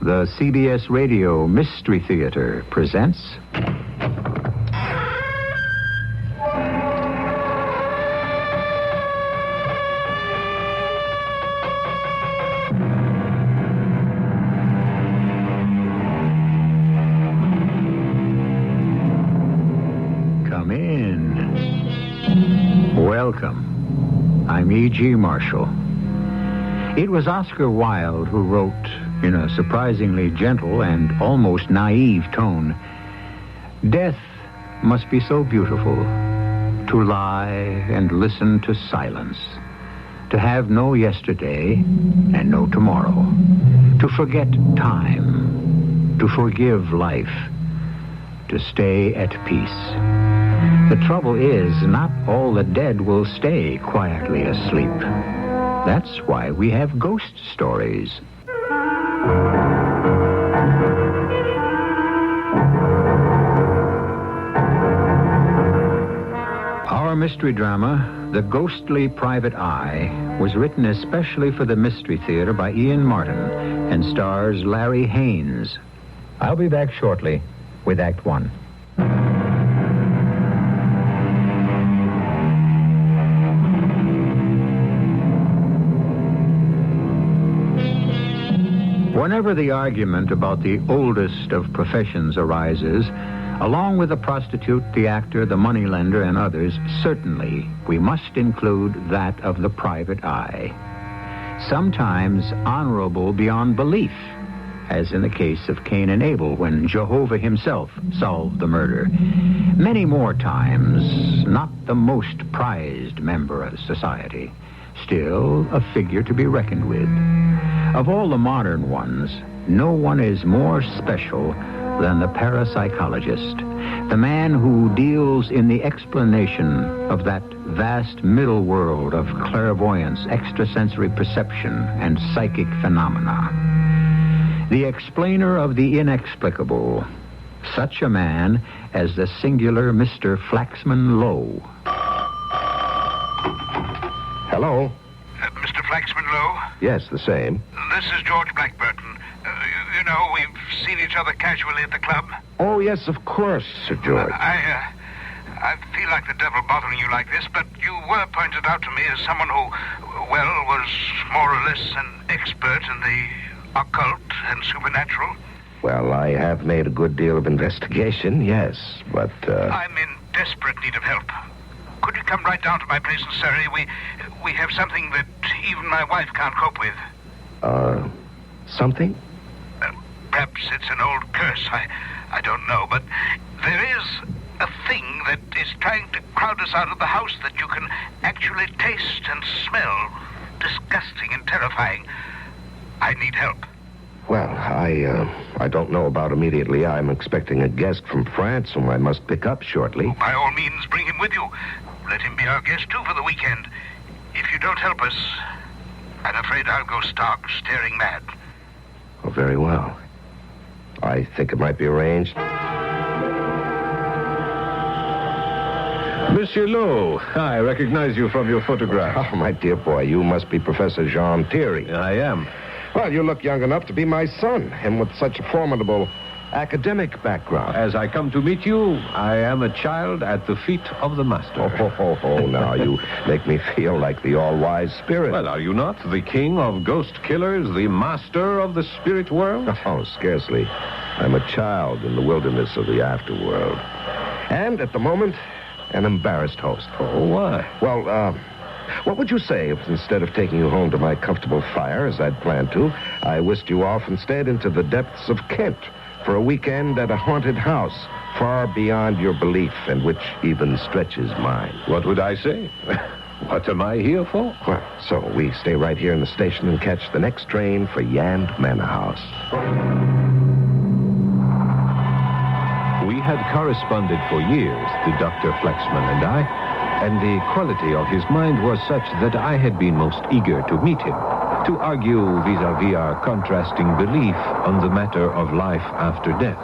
The CBS Radio Mystery Theater presents... Come in. Welcome. I'm E.G. Marshall. It was Oscar Wilde who wrote, in a surprisingly gentle and almost naive tone, "Death must be so beautiful, to lie and listen to silence, to have no yesterday and no tomorrow, to forget time, to forgive life, to stay at peace. The trouble is, not all the dead will stay quietly asleep. That's why we have ghost stories." Our mystery drama, The Ghostly Private Eye, was written especially for the Mystery Theater by Ian Martin and stars Larry Haynes. I'll be back shortly with Act One. Whenever the argument about the oldest of professions arises, along with the prostitute, the actor, the moneylender, and others, certainly we must include that of the private eye. Sometimes honorable beyond belief, as in the case of Cain and Abel, when Jehovah himself solved the murder. Many more times, not the most prized member of society, still a figure to be reckoned with. Of all the modern ones, no one is more special than the parapsychologist, the man who deals in the explanation of that vast middle world of clairvoyance, extrasensory perception, and psychic phenomena. The explainer of the inexplicable, such a man as the singular Mr. Flaxman Lowe. Hello? Mr. Flaxman Lowe? Yes, the same. This is George Blackburton. You know, we've seen each other casually at the club. Oh, yes, of course, Sir George. I feel like the devil bothering you like this, but you were pointed out to me as someone who, well, was more or less an expert in the occult and supernatural. Well, I have made a good deal of investigation, yes, but, I'm in desperate need of help. Could you come right down to my place in Surrey? We have something that even my wife can't cope with. Something? Perhaps it's an old curse. I don't know, but there is a thing that is trying to crowd us out of the house that you can actually taste and smell. Disgusting and terrifying. I need help. Well, I don't know about immediately. I'm expecting a guest from France whom I must pick up shortly. By all means, bring him with you. Let him be our guest, too, for the weekend. If you don't help us, I'm afraid I'll go stark, staring mad. Oh, very well. I think it might be arranged. Monsieur Lowe, I recognize you from your photograph. Oh, my dear boy, you must be Professor Jean Thierry. I am. Well, you look young enough to be my son, and with such a formidable academic background. As I come to meet you, I am a child at the feet of the master. Oh, now you make me feel like the all-wise spirit. Well, are you not the king of ghost killers, the master of the spirit world? Oh, scarcely. I'm a child in the wilderness of the afterworld. And, at the moment, an embarrassed host. Oh, why? Well, what would you say if instead of taking you home to my comfortable fire, as I'd planned to, I whisked you off instead into the depths of Kent for a weekend at a haunted house far beyond your belief and which even stretches mine? What would I say? What am I here for? Well, so we stay right here in the station and catch the next train for Yand Manor House. We had corresponded for years, the Dr. Flaxman and I, and the quality of his mind was such that I had been most eager to meet him, to argue vis-à-vis our contrasting belief on the matter of life after death.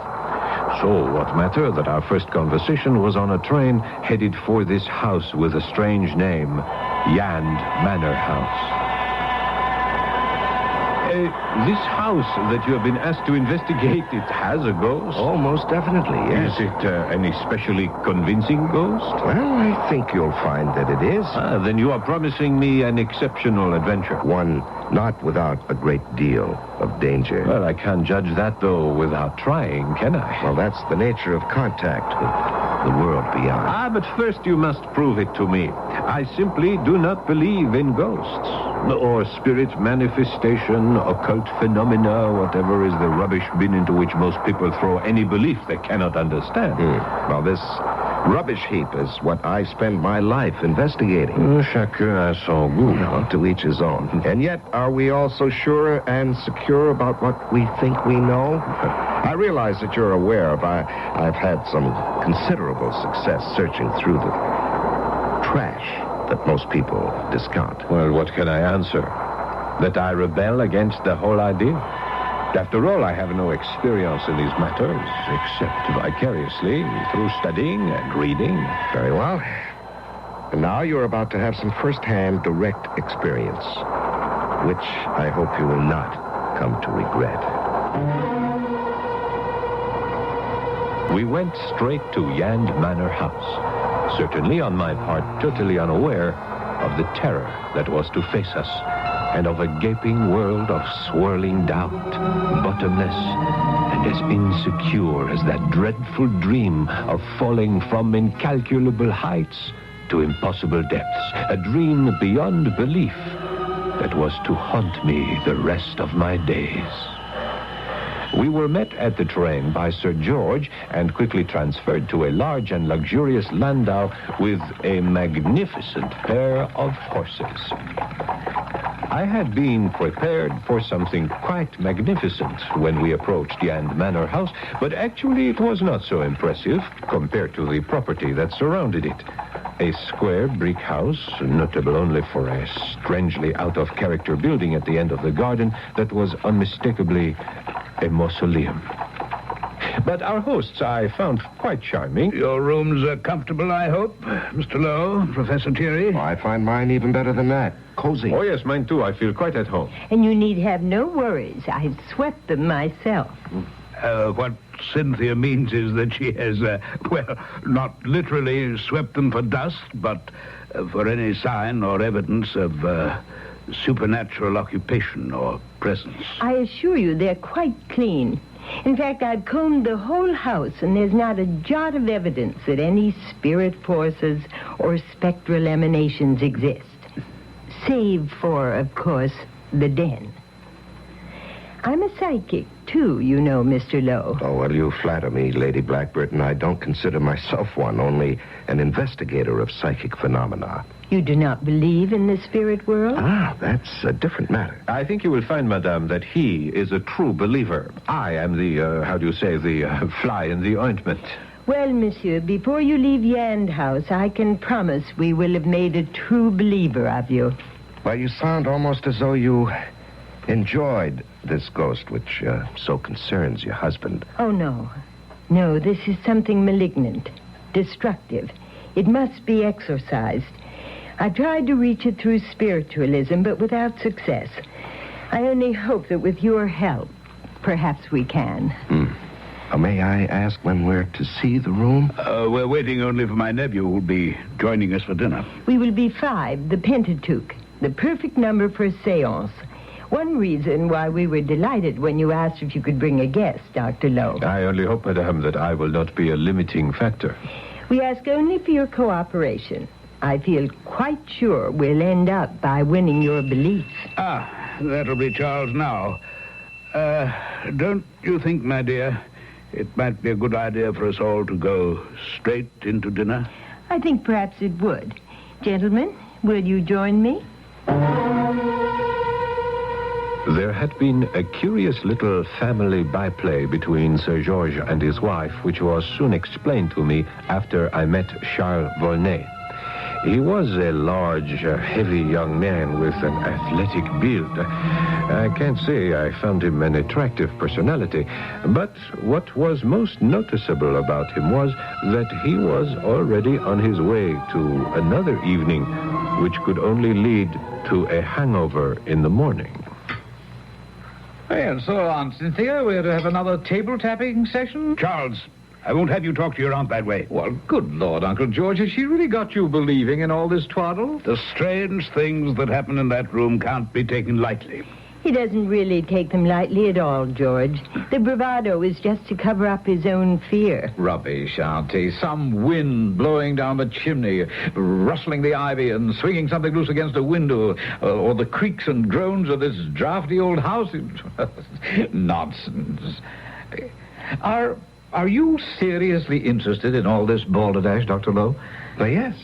So what matter that our first conversation was on a train headed for this house with a strange name, Yand Manor House. This house that you have been asked to investigate, it has a ghost? Oh, most definitely, yes. Is it an especially convincing ghost? Well, I think you'll find that it is. Then you are promising me an exceptional adventure. One not without a great deal of danger. Well, I can't judge that, though, without trying, can I? Well, that's the nature of contact with the world beyond. But first you must prove it to me. I simply do not believe in ghosts. Or spirit manifestation, occult phenomena, whatever is the rubbish bin into which most people throw any belief they cannot understand. Well, this rubbish heap is what I spend my life investigating. Chacun a son goût. Well, to each his own. And yet, are we all so sure and secure about what we think we know? I realize that you're aware of I've had some considerable success searching through the trash that most people discount. Well, what can I answer? That I rebel against the whole idea? After all, I have no experience in these matters, except vicariously through studying and reading. Very well. And now you're about to have some first-hand direct experience, which I hope you will not come to regret. We went straight to Yand Manor House, certainly on my part totally unaware of the terror that was to face us, and of a gaping world of swirling doubt, bottomless, and as insecure as that dreadful dream of falling from incalculable heights to impossible depths, a dream beyond belief that was to haunt me the rest of my days. We were met at the train by Sir George and quickly transferred to a large and luxurious landau with a magnificent pair of horses. I had been prepared for something quite magnificent when we approached Yand Manor House, but actually it was not so impressive compared to the property that surrounded it. A square brick house, notable only for a strangely out-of-character building at the end of the garden that was unmistakably a mausoleum. But our hosts I found quite charming. Your rooms are comfortable, I hope, Mr. Lowe, Professor Thierry? Oh, I find mine even better than that. Cozy. Oh, yes, mine too. I feel quite at home. And you need have no worries. I've swept them myself. What Cynthia means is that she has, not literally swept them for dust, but for any sign or evidence of supernatural occupation or presence. I assure you they're quite clean. In fact, I've combed the whole house, and there's not a jot of evidence that any spirit forces or spectral emanations exist. Save for, of course, the den. I'm a psychic, too, you know, Mr. Lowe. Oh, well, you flatter me, Lady Blackburton. I don't consider myself one, only an investigator of psychic phenomena. You do not believe in the spirit world? Ah, that's a different matter. I think you will find, madame, that he is a true believer. I am the fly in the ointment. Well, monsieur, before you leave Yand House, I can promise we will have made a true believer of you. Well, you sound almost as though you enjoyed this ghost, which so concerns your husband. Oh, no. No, this is something malignant, destructive. It must be exorcised. I tried to reach it through spiritualism, but without success. I only hope that with your help, perhaps we can. May I ask when we're to see the room? We're waiting only for my nephew, who'll be joining us for dinner. We will be 5, the Pentateuch, the perfect number for a séance. One reason why we were delighted when you asked if you could bring a guest, Dr. Lowe. I only hope, madame, that I will not be a limiting factor. We ask only for your cooperation. I feel quite sure we'll end up by winning your belief. That'll be Charles now. Don't you think, my dear, it might be a good idea for us all to go straight into dinner? I think perhaps it would. Gentlemen, will you join me? There had been a curious little family byplay between Sir George and his wife, which was soon explained to me after I met Charles Volney. He was a large, heavy young man with an athletic build. I can't say I found him an attractive personality, but what was most noticeable about him was that he was already on his way to another evening, which could only lead to a hangover in the morning. And so, Aunt Cynthia, we're to have another table-tapping session? Charles, I won't have you talk to your aunt that way. Well, good Lord, Uncle George, has she really got you believing in all this twaddle? The strange things that happen in that room can't be taken lightly. He doesn't really take them lightly at all, George. The bravado is just to cover up his own fear. Rubbish, Auntie. Some wind blowing down the chimney, rustling the ivy and swinging something loose against a window, or the creaks and groans of this drafty old house. Nonsense. Are you seriously interested in all this balderdash, Dr. Lowe? Well, yes.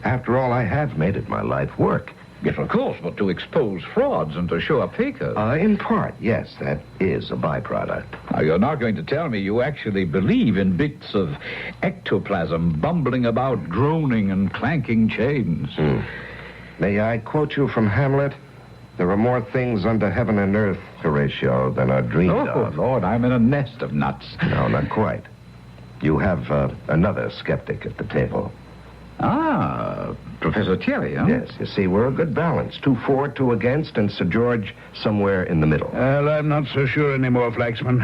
After all, I have made it my life work. Yes, of course, but to expose frauds and to show up fakers. In part, yes, that is a byproduct. Now, you're not going to tell me you actually believe in bits of ectoplasm bumbling about, droning and clanking chains. May I quote you from Hamlet? There are more things under heaven and earth, Horatio, than are dreamed of. Oh, Lord, I'm in a nest of nuts. No, not quite. You have another skeptic at the table. Ah, Professor Thierry, huh? Yes, you see, we're a good balance. 2 for, 2 against, and Sir George somewhere in the middle. Well, I'm not so sure anymore, Flaxman.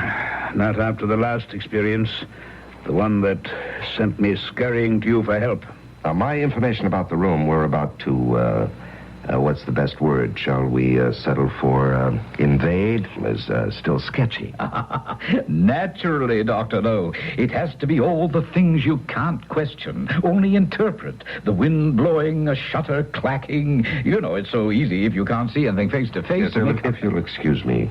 Not after the last experience. The one that sent me scurrying to you for help. My information about the room, we're about to, what's the best word? Shall we settle for invade? Is still sketchy. Naturally, Dr. Lowe. It has to be all the things you can't question, only interpret. The wind blowing, a shutter clacking. You know, it's so easy if you can't see anything face to face. Yes, sir, look, if you'll excuse me,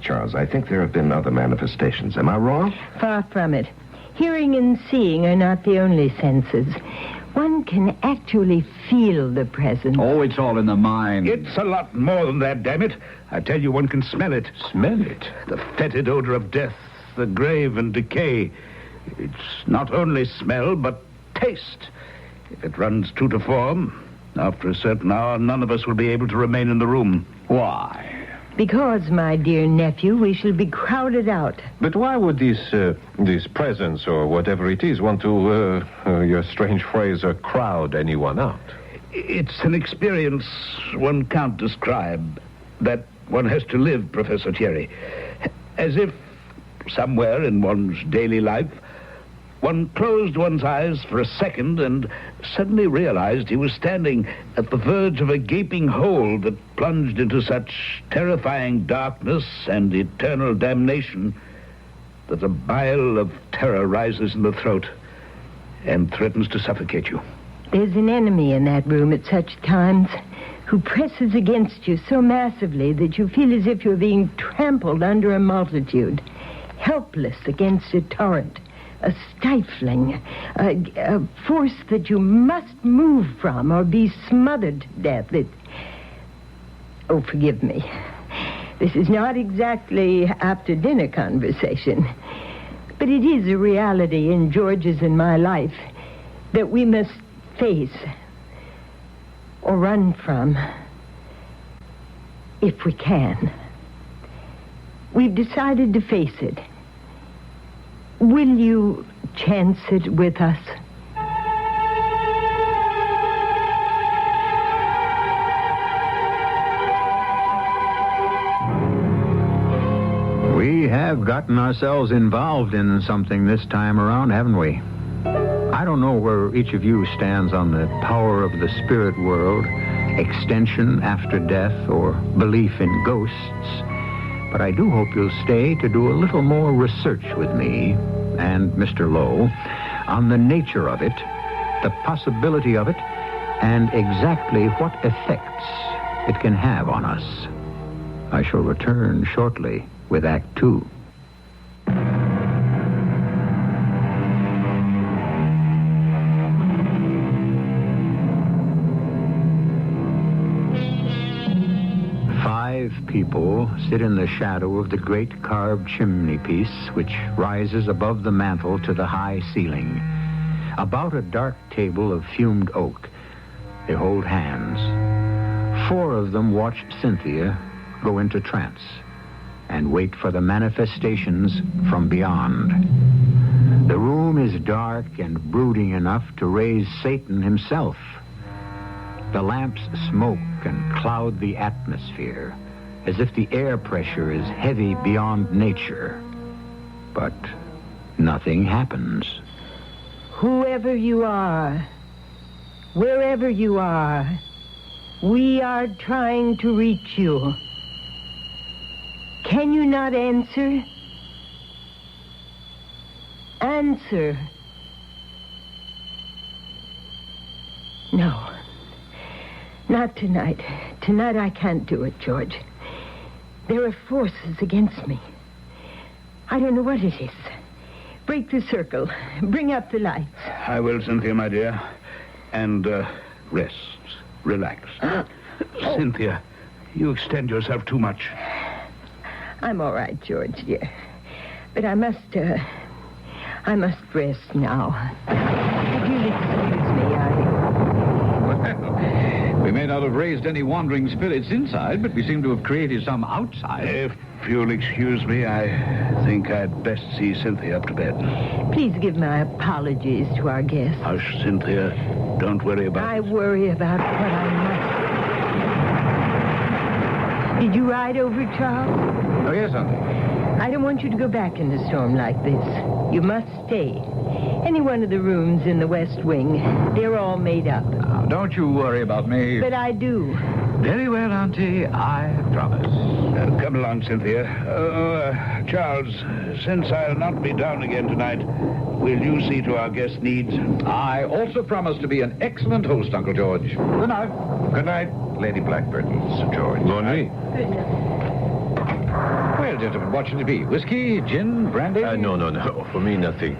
Charles, I think there have been other manifestations. Am I wrong? Far from it. Hearing and seeing are not the only senses. One can actually feel the presence. Oh, it's all in the mind. It's a lot more than that, damn it. I tell you, one can smell it. Smell it? The fetid odor of death, the grave and decay. It's not only smell, but taste. If it runs true to form, after a certain hour, none of us will be able to remain in the room. Why? Because, my dear nephew, we shall be crowded out. But why would this presence, or whatever it is, want to, your strange phrase, crowd anyone out? It's an experience one can't describe, that one has to live, Professor Thierry. As if, somewhere in one's daily life, one closed one's eyes for a second and suddenly realized he was standing at the verge of a gaping hole that plunged into such terrifying darkness and eternal damnation that a bile of terror rises in the throat and threatens to suffocate you. There's an enemy in that room at such times who presses against you so massively that you feel as if you're being trampled under a multitude, helpless against a torrent. A stifling, a force that you must move from or be smothered to death. Oh, forgive me. This is not exactly after dinner conversation, but it is a reality in George's and my life that we must face or run from if we can. We've decided to face it. Will you chance it with us? We have gotten ourselves involved in something this time around, haven't we? I don't know where each of you stands on the power of the spirit world, extension after death, or belief in ghosts. But I do hope you'll stay to do a little more research with me and Mr. Lowe on the nature of it, the possibility of it, and exactly what effects it can have on us. I shall return shortly with Act 2. People sit in the shadow of the great carved chimney piece which rises above the mantel to the high ceiling. About a dark table of fumed oak, they hold hands. 4 of them watch Cynthia go into trance and wait for the manifestations from beyond. The room is dark and brooding enough to raise Satan himself. The lamps smoke and cloud the atmosphere. as if the air pressure is heavy beyond nature. But nothing happens. Whoever you are, wherever you are, we are trying to reach you. Can you not answer? Answer. No. Not tonight. Tonight I can't do it, George. There are forces against me. I don't know what it is. Break the circle. Bring up the lights. I will, Cynthia, my dear. And rest. Relax. Cynthia, you extend yourself too much. I'm all right, George, dear. But I must rest now. If you'll excuse me, Well, we may not have raised any wandering spirits inside, but we seem to have created some outside. If you'll excuse me, I think I'd best see Cynthia up to bed. Please give my apologies to our guests. Hush, Cynthia. Don't worry about I it. worry about what I must. Did you ride over, Charles? Oh, yes, Auntie. I don't want you to go back in the storm like this. You must stay. Any one of the rooms in the West Wing, they're all made up. Now, don't you worry about me. But I do. Very well, Auntie. I promise. Come along, Cynthia. Charles, since I'll not be down again tonight, will you see to our guest needs? I also promise to be an excellent host, Uncle George. Good night. Good night, Lady Blackbird and Sir George. Bon nuit. Good enough. Well, gentlemen, what should it be? Whiskey, gin, brandy? No. For me, nothing.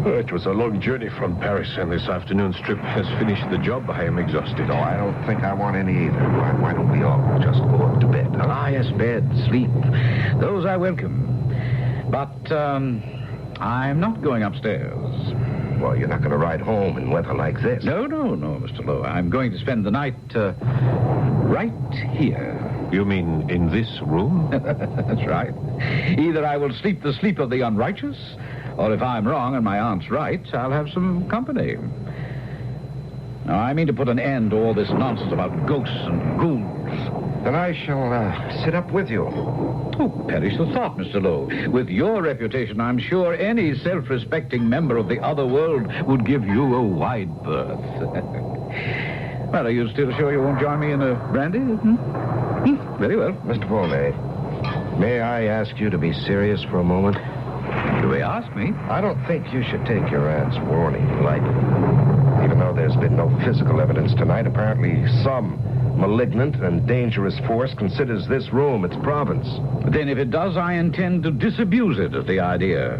It was a long journey from Paris, and this afternoon's trip has finished the job. I am exhausted. No, I don't think I want any either. Why don't we all just go up to bed, huh? Ah, yes, bed, sleep. Those I welcome. But, I'm not going upstairs. Well, you're not going to ride home in weather like this. No, Mr. Lowe. I'm going to spend the night, right here. You mean in this room? That's right. Either I will sleep the sleep of the unrighteous, or if I'm wrong and my aunt's right, I'll have some company. Now, I mean to put an end to all this nonsense about ghosts and ghouls. Then I shall sit up with you. Oh, perish the thought, Mr. Lowe. With your reputation, I'm sure any self-respecting member of the other world would give you a wide berth. Well, are you still sure you won't join me in a brandy? Very well. Mr. Volney, may I ask you to be serious for a moment? You may ask me. I don't think you should take your aunt's warning lightly. Even though there's been no physical evidence tonight, apparently some malignant and dangerous force considers this room its province. Then if it does, I intend to disabuse it of the idea.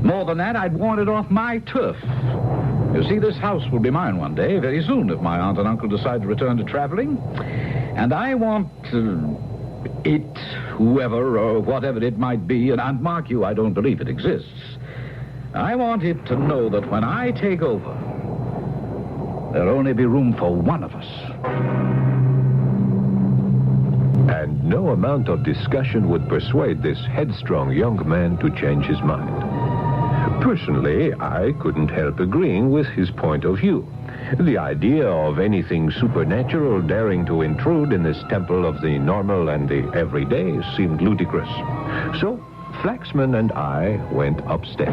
More than that, I'd want it off my turf. You see, this house will be mine one day, very soon, if my aunt and uncle decide to return to traveling. And I want it, whoever or whatever it might be, and mark you, I don't believe it exists. I want it to know that when I take over, there'll only be room for one of us. And no amount of discussion would persuade this headstrong young man to change his mind. Personally, I couldn't help agreeing with his point of view. The idea of anything supernatural daring to intrude in this temple of the normal and the everyday seemed ludicrous. So, Flaxman and I went upstairs.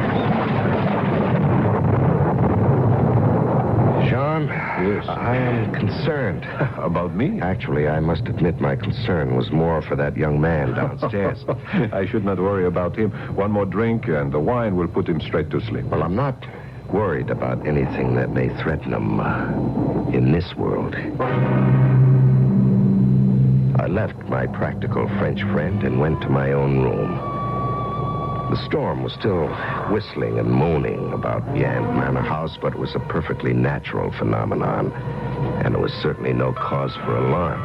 John, Yes. I am concerned. About me? Actually, I must admit my concern was more for that young man downstairs. I should not worry about him. One more drink and the wine will put him straight to sleep. Well, I'm not worried about anything that may threaten him in this world. I left my practical French friend and went to my own room. The storm was still whistling and moaning about Yand Manor House, but it was a perfectly natural phenomenon, and there was certainly no cause for alarm.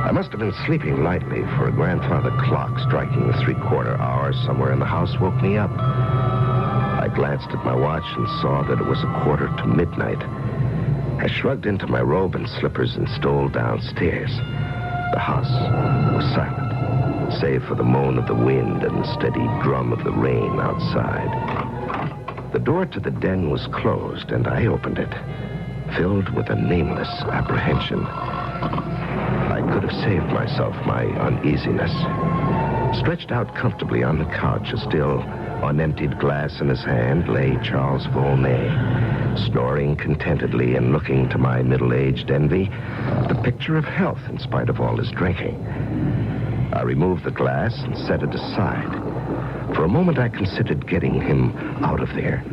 I must have been sleeping lightly, for a grandfather clock striking the 3/4 hour somewhere in the house woke me up. I glanced at my watch and saw that it was 1:15 to midnight. I shrugged into my robe and slippers and stole downstairs. The house was silent, save for the moan of the wind and the steady drum of the rain outside. The door to the den was closed, and I opened it, filled with a nameless apprehension. I could have saved myself my uneasiness. Stretched out comfortably on the couch, a still unemptied glass in his hand, lay Charles Volney, snoring contentedly and looking to my middle-aged envy, the picture of health in spite of all his drinking. I removed the glass and set it aside. For a moment, I considered getting him out of there.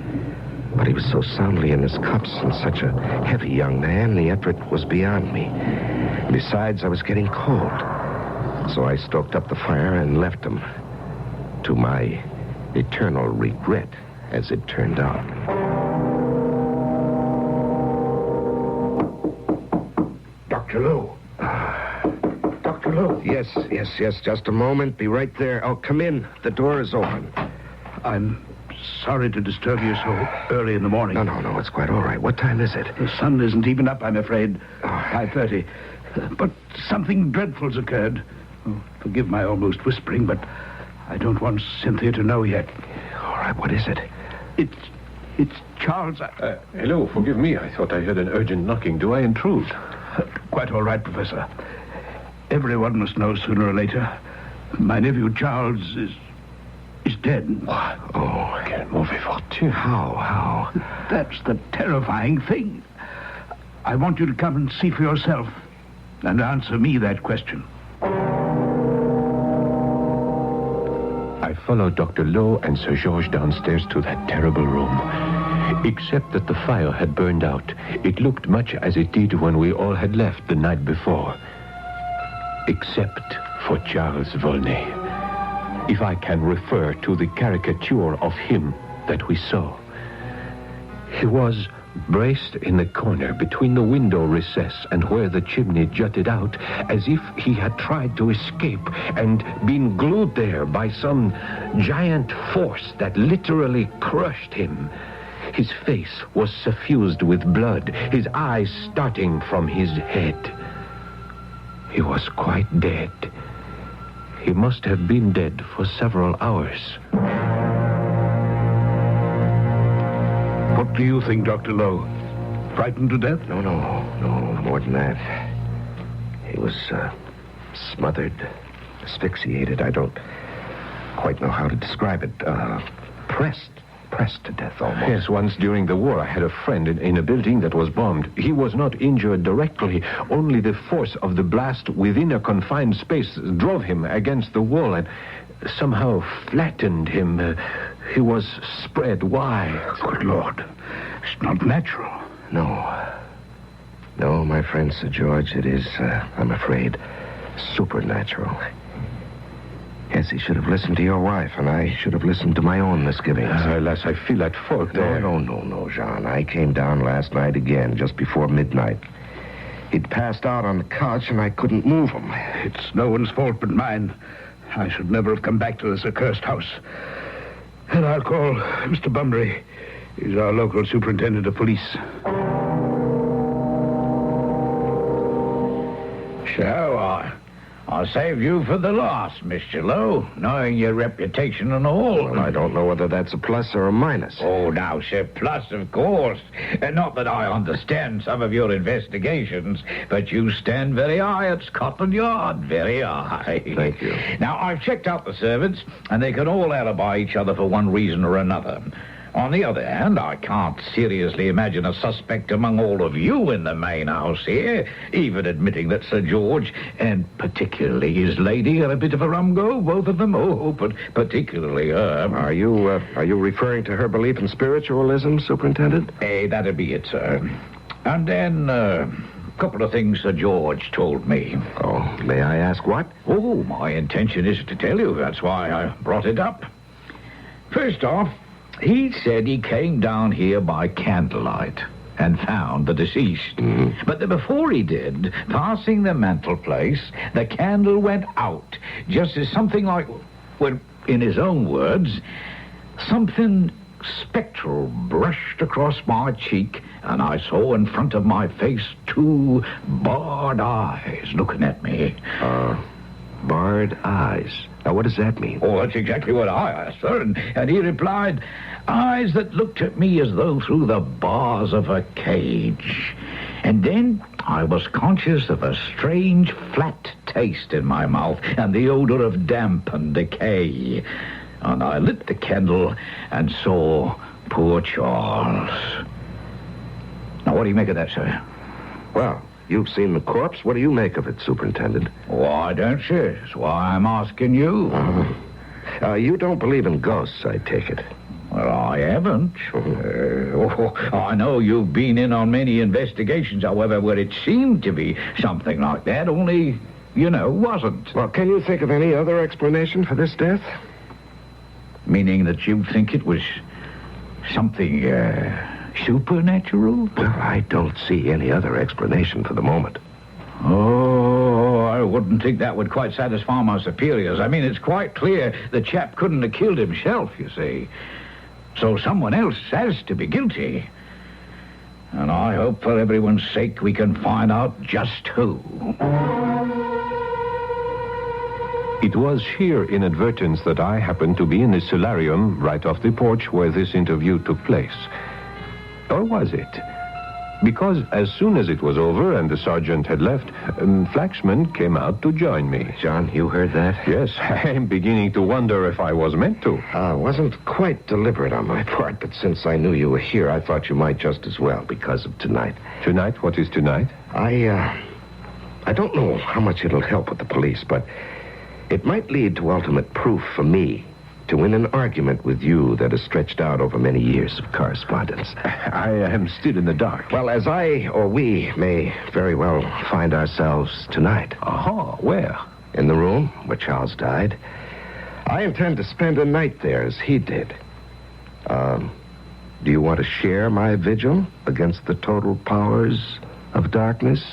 But he was so soundly in his cups and such a heavy young man, the effort was beyond me. Besides, I was getting cold. So I stoked up the fire and left him. To my eternal regret, as it turned out. Dr. Lowe. Dr. Lowe. Yes, just a moment. Be right there. Oh, come in. The door is open. I'm sorry to disturb you so early in the morning. No, it's quite all right. What time is it? The sun isn't even up, I'm afraid. 5:30. But something dreadful's occurred. Oh, forgive my almost whispering, but I don't want Cynthia to know yet. All right, what is it? It's Charles. Hello, forgive me. I thought I heard an urgent knocking. Do I intrude? Quite all right, Professor. Everyone must know sooner or later. My nephew Charles is dead. What? Oh, quel mauvais fortune. How? That's the terrifying thing. I want you to come and see for yourself and answer me that question. I followed Dr. Lowe and Sir George downstairs to that terrible room. Except that the fire had burned out, it looked much as it did when we all had left the night before. Except for Charles Volney. If I can refer to the caricature of him that we saw. He was braced in the corner between the window recess and where the chimney jutted out, as if he had tried to escape and been glued there by some giant force that literally crushed him. His face was suffused with blood, his eyes starting from his head. He was quite dead. He must have been dead for several hours. What do you think, Dr. Lowe? Frightened to death? No, more than that. He was smothered, asphyxiated. I don't quite know how to describe it. Pressed to death almost. Yes, once during the war, I had a friend in a building that was bombed. He was not injured directly. Only the force of the blast within a confined space drove him against the wall and somehow flattened him. He was spread wide. Good Lord. It's not natural. No, my friend Sir George, it is, I'm afraid, supernatural. Yes, he should have listened to your wife, and I should have listened to my own misgivings. Alas, I feel at fault there. No, Jean. I came down last night again, just before midnight. He'd passed out on the couch, and I couldn't move him. It's no one's fault but mine. I should never have come back to this accursed house. And I'll call Mr. Bunbury. He's our local superintendent of police. So, I saved you for the last, Mr. Lowe, knowing your reputation and all. Well, I don't know whether that's a plus or a minus. Oh, now, sir, plus, of course. And not that I understand some of your investigations, but you stand very high at Scotland Yard, very high. Thank you. Now, I've checked out the servants, and they can all alibi each other for one reason or another. On the other hand, I can't seriously imagine a suspect among all of you in the main house here, even admitting that Sir George, and particularly his lady, are a bit of a rum go, both of them. Oh, but particularly her. Are you referring to her belief in spiritualism, Superintendent? That'd be it, sir. And then, a couple of things Sir George told me. Oh, may I ask what? Oh, my intention is to tell you. That's why I brought it up. First off, he said he came down here by candlelight and found the deceased. Mm-hmm. But before he did, passing the mantelpiece, the candle went out, just as something like, well, in his own words, something spectral brushed across my cheek, and I saw in front of my face 2 barred eyes looking at me. Barred eyes. Now, what does that mean? Oh, that's exactly what I asked, sir. And he replied, eyes that looked at me as though through the bars of a cage. And then I was conscious of a strange flat taste in my mouth and the odor of damp and decay. And I lit the candle and saw poor Charles. Now, what do you make of that, sir? Well, you've seen the corpse. What do you make of it, Superintendent? Why don't you? That's why I'm asking you. You don't believe in ghosts, I take it. Well, I haven't. I know you've been in on many investigations, however, where it seemed to be something like that, only, wasn't. Well, can you think of any other explanation for this death? Meaning that you think it was something, supernatural? Well, I don't see any other explanation for the moment. Oh, I wouldn't think that would quite satisfy my superiors. I mean, it's quite clear the chap couldn't have killed himself, you see. So someone else has to be guilty. And I hope for everyone's sake we can find out just who. It was sheer inadvertence that I happened to be in the solarium right off the porch where this interview took place. Or was it? Because as soon as it was over and the sergeant had left, Flaxman came out to join me. John, you heard that? Yes, I'm beginning to wonder if I was meant to. Wasn't quite deliberate on my part, but since I knew you were here, I thought you might just as well because of tonight. Tonight? What is tonight? I don't know how much it'll help with the police, but it might lead to ultimate proof for me to win an argument with you that has stretched out over many years of correspondence. I am still in the dark. Well, as I or we may very well find ourselves tonight. Aha, where? In the room where Charles died. I intend to spend a night there as he did. Do you want to share my vigil against the total powers of darkness?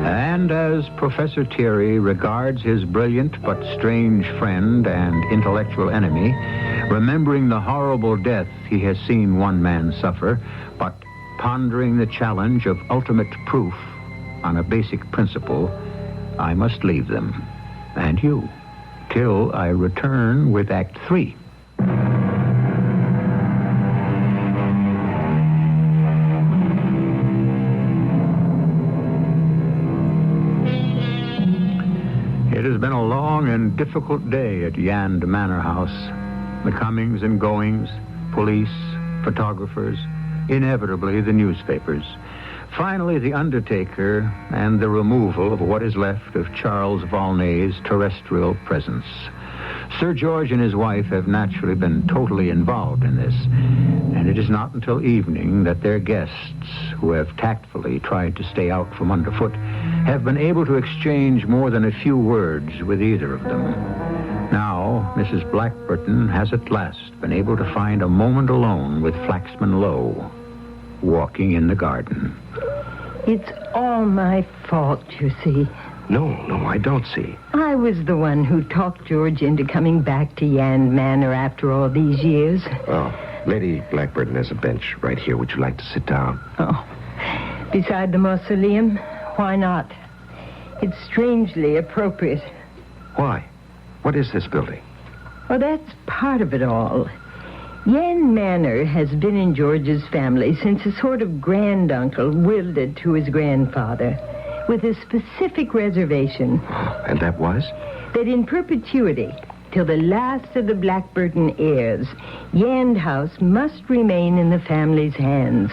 And as Professor Thierry regards his brilliant but strange friend and intellectual enemy, remembering the horrible death he has seen one man suffer, but pondering the challenge of ultimate proof on a basic principle, I must leave them, and you, till I return with Act 3. It has been a long and difficult day at Yand Manor House. The comings and goings, police, photographers, inevitably the newspapers. Finally, the undertaker and the removal of what is left of Charles Volney's terrestrial presence. Sir George and his wife have naturally been totally involved in this, and it is not until evening that their guests, who have tactfully tried to stay out from underfoot, have been able to exchange more than a few words with either of them. Now, Mrs. Blackburton has at last been able to find a moment alone with Flaxman Lowe, walking in the garden. It's all my fault, you see. No, I don't see. I was the one who talked George into coming back to Yand Manor after all these years. Oh, Lady Blackburton has a bench right here. Would you like to sit down? Oh, beside the mausoleum? Why not? It's strangely appropriate. Why? What is this building? Well, that's part of it all. Yand Manor has been in George's family since a sort of granduncle willed it to his grandfather, with a specific reservation. And that was? That in perpetuity, till the last of the Blackburton heirs, Yand House must remain in the family's hands.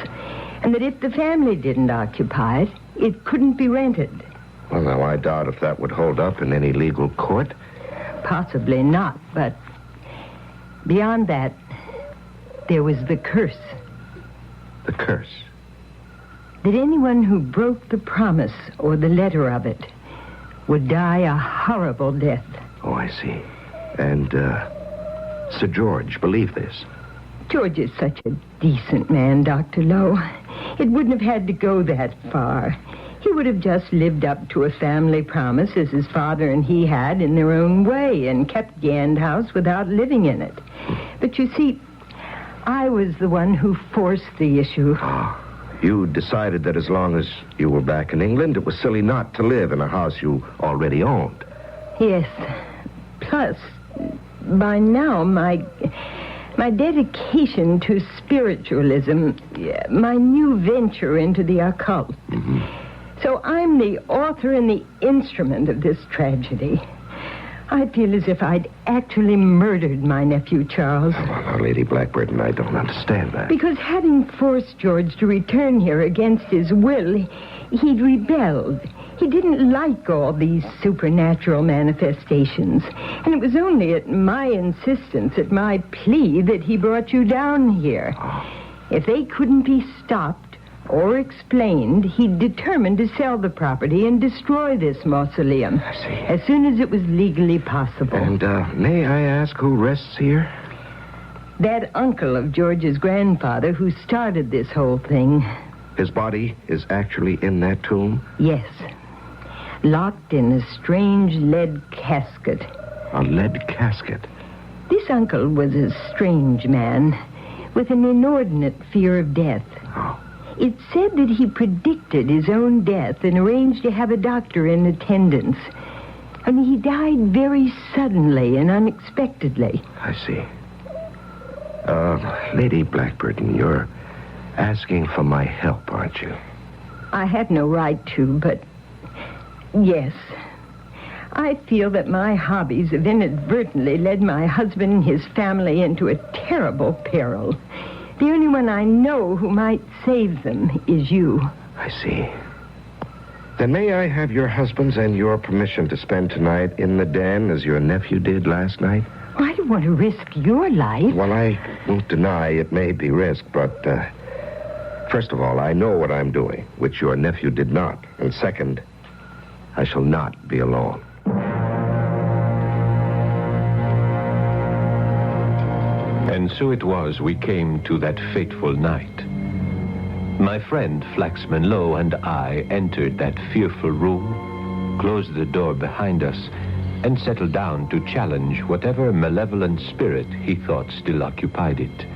And that if the family didn't occupy it, it couldn't be rented. Well, now, I doubt if that would hold up in any legal court. Possibly not, but beyond that, there was the curse. The curse? That anyone who broke the promise or the letter of it would die a horrible death. Oh, I see. And, Sir George believed this? George is such a decent man, Dr. Lowe. It wouldn't have had to go that far. He would have just lived up to a family promise as his father and he had in their own way and kept Yand House without living in it. But you see, I was the one who forced the issue. You decided that as long as you were back in England, it was silly not to live in a house you already owned. Yes. Plus, by now, my my dedication to spiritualism, my new venture into the occult. So I'm the author and the instrument of this tragedy. I feel as if I'd actually murdered my nephew, Charles. Oh, well, now, Lady Blackburn, I don't understand that. Because having forced George to return here against his will, he'd rebelled. He didn't like all these supernatural manifestations. And it was only at my insistence, at my plea, that he brought you down here. If they couldn't be stopped or explained, he determined to sell the property and destroy this mausoleum. I see. As soon as it was legally possible. And may I ask who rests here? That uncle of George's grandfather who started this whole thing. His body is actually in that tomb? Yes. Locked in a strange lead casket. A lead casket? This uncle was a strange man with an inordinate fear of death. Oh. It's said that he predicted his own death and arranged to have a doctor in attendance. And he died very suddenly and unexpectedly. I see. Lady Blackburn, you're asking for my help, aren't you? I had no right to, but yes. I feel that my hobbies have inadvertently led my husband and his family into a terrible peril. The only one I know who might save them is you. I see. Then may I have your husband's and your permission to spend tonight in the den as your nephew did last night? I don't want to risk your life. Well, I won't deny it may be risk, but first of all, I know what I'm doing, which your nephew did not. And second, I shall not be alone. And so it was we came to that fateful night. My friend Flaxman Lowe and I entered that fearful room, closed the door behind us, and settled down to challenge whatever malevolent spirit he thought still occupied it.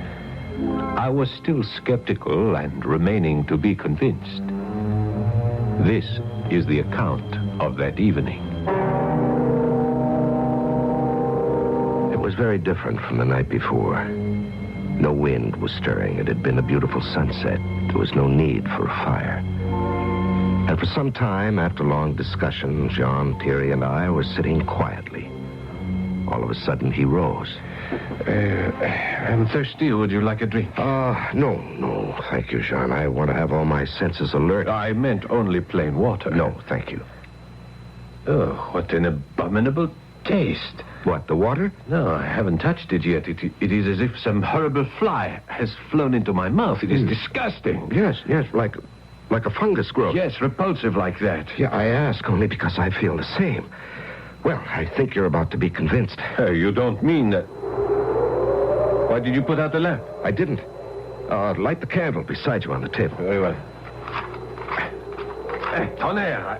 I was still skeptical and remaining to be convinced. This is the account of that evening. It was very different from the night before. No wind was stirring. It had been a beautiful sunset. There was no need for a fire. And for some time, after long discussion, John, Thierry, and I were sitting quietly. All of a sudden, he rose. I'm thirsty. Would you like a drink? No, thank you, Jean. I want to have all my senses alert. I meant only plain water. No, thank you. Oh, what an abominable taste. What, the water? No, I haven't touched it yet. It is as if some horrible fly has flown into my mouth. It is disgusting. Yes, like a fungus growth. Yes, repulsive like that. Yeah, I ask only because I feel the same. Well, I think you're about to be convinced. You don't mean that... Why did you put out the lamp? I didn't. Light the candle beside you on the table. Very well. Hey, tonnerre.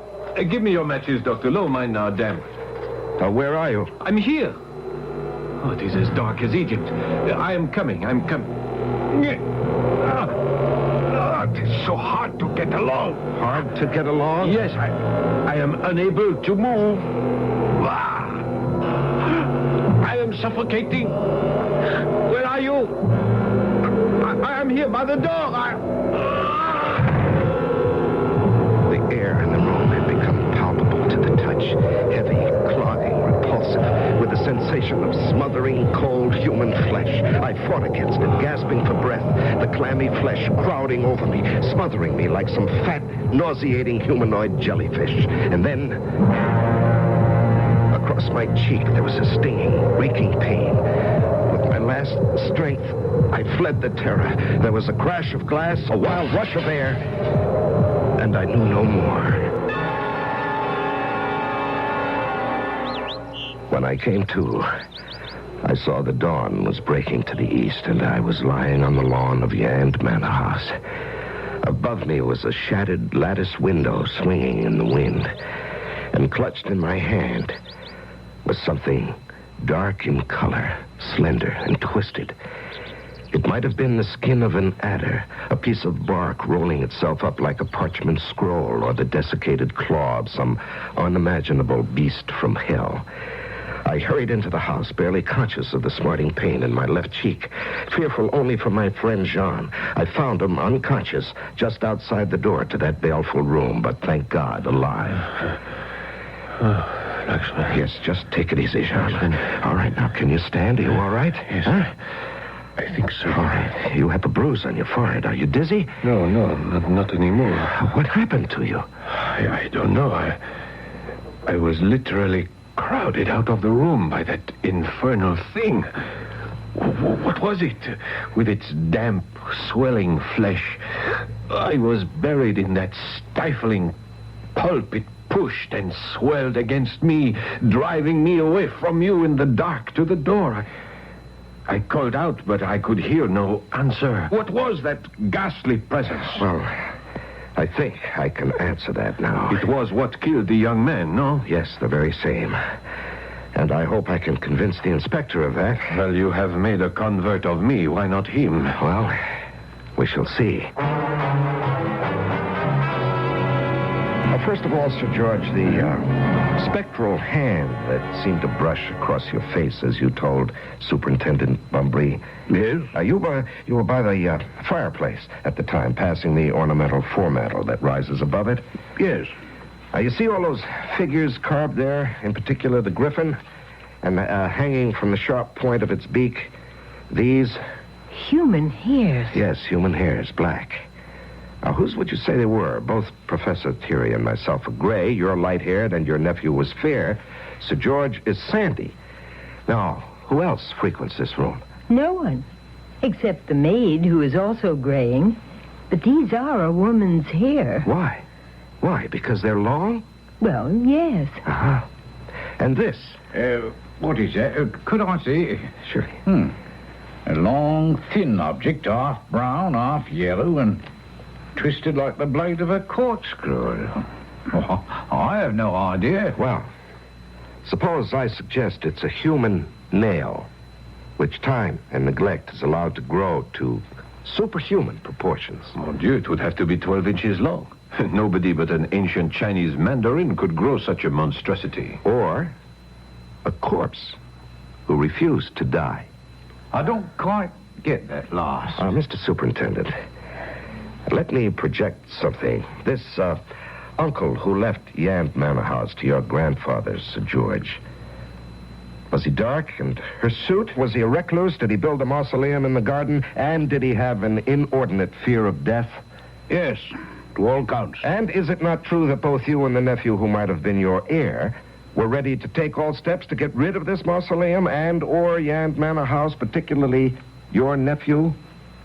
Give me your matches, Dr. Lowe. Mine are damp. Where are you? I'm here. Oh, it is as dark as Egypt. I am coming. It is so hard to get along. Hard to get along? Yes, I am unable to move. I am suffocating. Where are you? I am here by the door. The air in the room had become palpable to the touch. Heavy, clogging, repulsive, with a sensation of smothering, cold human flesh. I fought against it, gasping for breath, the clammy flesh crowding over me, smothering me like some fat, nauseating humanoid jellyfish. And then, across my cheek, there was a stinging, reeking pain. With my last strength, I fled the terror. There was a crash of glass, a wild rush of air, and I knew no more. When I came to, I saw the dawn was breaking to the east, and I was lying on the lawn of Yand Manor House. Above me was a shattered lattice window swinging in the wind, and clutched in my hand was something dark in color, slender and twisted. It might have been the skin of an adder, a piece of bark rolling itself up like a parchment scroll, or the desiccated claw of some unimaginable beast from hell. I hurried into the house, barely conscious of the smarting pain in my left cheek, fearful only for my friend Jean. I found him unconscious just outside the door to that baleful room, but thank God, alive. Flaxman. Yes, just take it easy, Jean. All right, now, can you stand? Are you all right? Yes, Huh? I think so. All right. You have a bruise on your forehead. Are you dizzy? No, not anymore. What happened to you? I don't know. I was literally crowded out of the room by that infernal thing. What was it? With its damp, swelling flesh. I was buried in that stifling pulp. It pushed and swelled against me, driving me away from you in the dark to the door. I called out, but I could hear no answer. What was that ghastly presence? Well, I think I can answer that now. It was what killed the young man, no? Yes, the very same. And I hope I can convince the inspector of that. Well, you have made a convert of me. Why not him? Well, we shall see. First of all, Sir George, the spectral hand that seemed to brush across your face as you told Superintendent Bumbry. Yes? You were by the fireplace at the time, passing the ornamental foremantle that rises above it. Yes. You see all those figures carved there, in particular the griffin, and hanging from the sharp point of its beak, these... Human hairs. Yes, human hairs, black. Now, whose would you say they were? Both Professor Thierry and myself are gray. You're light-haired, and your nephew was fair. Sir George is sandy. Now, who else frequents this room? No one, except the maid, who is also graying. But these are a woman's hair. Why? Why? Because they're long? Well, yes. Uh-huh. And this? What is that? Could I see? Sure. A long, thin object, half brown, half yellow, and twisted like the blade of a corkscrew. Oh, I have no idea. Well, suppose I suggest it's a human nail, which time and neglect has allowed to grow to superhuman proportions. Mon Dieu, it would have to be 12 inches long. Nobody but an ancient Chinese mandarin could grow such a monstrosity. Or a corpse who refused to die. I don't quite get that last. Mr. Superintendent, let me project something. This uncle who left Yand Manor House to your grandfather, Sir George. Was he dark and hirsute? Was he a recluse? Did he build a mausoleum in the garden? And did he have an inordinate fear of death? Yes, to all counts. And is it not true that both you and the nephew who might have been your heir were ready to take all steps to get rid of this mausoleum and or Yand Manor House, particularly your nephew?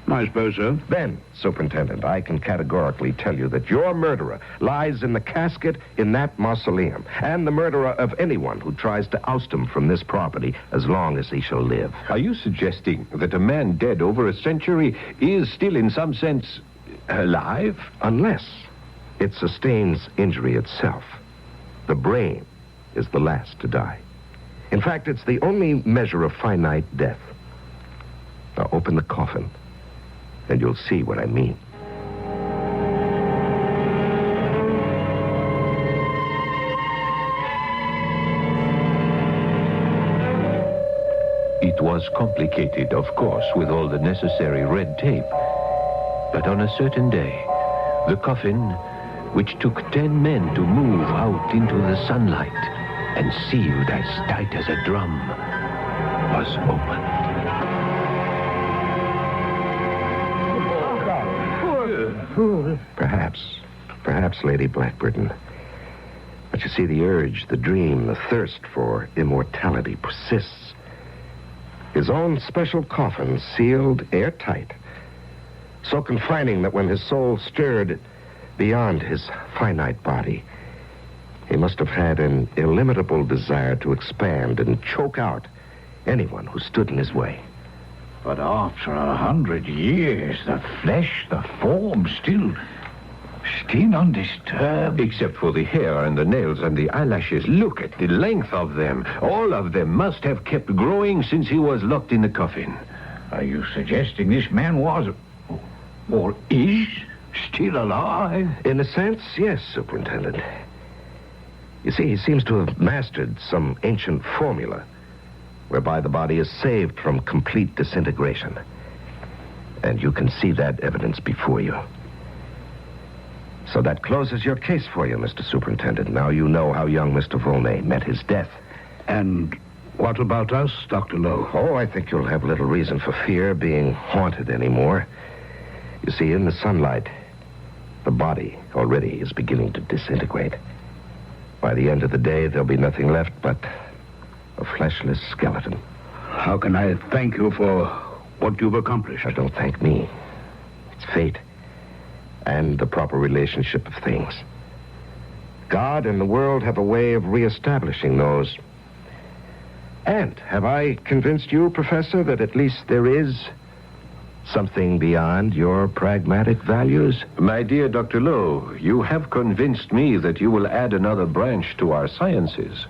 I suppose so. Then, Superintendent, I can categorically tell you that your murderer lies in the casket in that mausoleum, and the murderer of anyone who tries to oust him from this property as long as he shall live. Are you suggesting that a man dead over a century is still in some sense alive? Unless it sustains injury itself. The brain is the last to die. In fact, it's the only measure of finite death. Now open the coffin, and you'll see what I mean. It was complicated, of course, with all the necessary red tape. But on a certain day, the coffin, which took 10 men to move out into the sunlight and sealed as tight as a drum, was opened. Fool. Perhaps, Lady Blackburton. But you see, the urge, the dream, the thirst for immortality persists. His own special coffin, sealed airtight, so confining that when his soul stirred beyond his finite body, he must have had an illimitable desire to expand and choke out anyone who stood in his way. But after 100 years, the flesh, the form, still undisturbed. Except for the hair and the nails and the eyelashes. Look at the length of them. All of them must have kept growing since he was locked in the coffin. Are you suggesting this man was, or is, still alive? In a sense, yes, Superintendent. You see, he seems to have mastered some ancient formula whereby the body is saved from complete disintegration. And you can see that evidence before you. So that closes your case for you, Mr. Superintendent. Now you know how young Mr. Volney met his death. And what about us, Dr. Lowe? Oh, I think you'll have little reason for fear being haunted anymore. You see, in the sunlight, the body already is beginning to disintegrate. By the end of the day, there'll be nothing left but a fleshless skeleton. How can I thank you for what you've accomplished? Now, don't thank me. It's fate and the proper relationship of things. God and the world have a way of reestablishing those. And have I convinced you, Professor, that at least there is something beyond your pragmatic values? My dear Dr. Lowe, you have convinced me that you will add another branch to our sciences.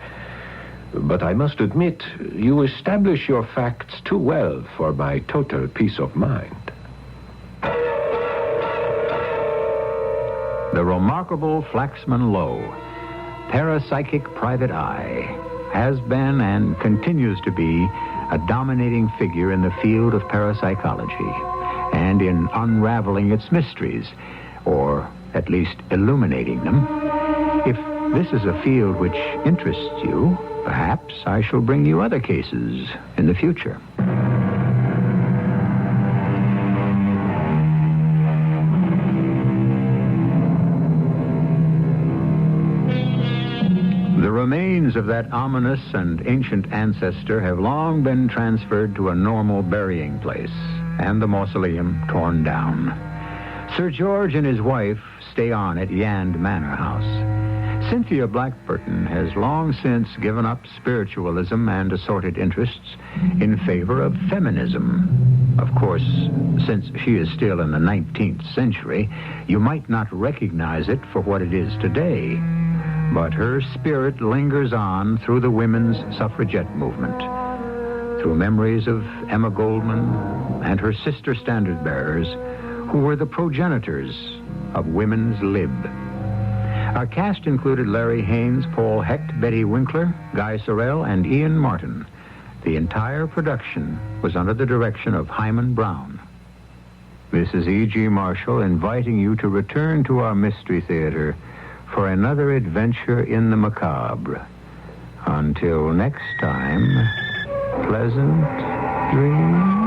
But I must admit, you establish your facts too well for my total peace of mind. The remarkable Flaxman Lowe, parapsychic private eye, has been and continues to be a dominating figure in the field of parapsychology and in unraveling its mysteries, or at least illuminating them. If this is a field which interests you, perhaps I shall bring you other cases in the future. The remains of that ominous and ancient ancestor have long been transferred to a normal burying place, and the mausoleum torn down. Sir George and his wife stay on at Yand Manor House. Cynthia Blackburton has long since given up spiritualism and assorted interests in favor of feminism. Of course, since she is still in the 19th century, you might not recognize it for what it is today. But her spirit lingers on through the women's suffragette movement, through memories of Emma Goldman and her sister standard bearers, who were the progenitors of women's lib. Our cast included Larry Haynes, Paul Hecht, Betty Winkler, Guy Sorrell, and Ian Martin. The entire production was under the direction of Hyman Brown. This is E.G. Marshall inviting you to return to our Mystery Theater for another adventure in the macabre. Until next time, pleasant dreams.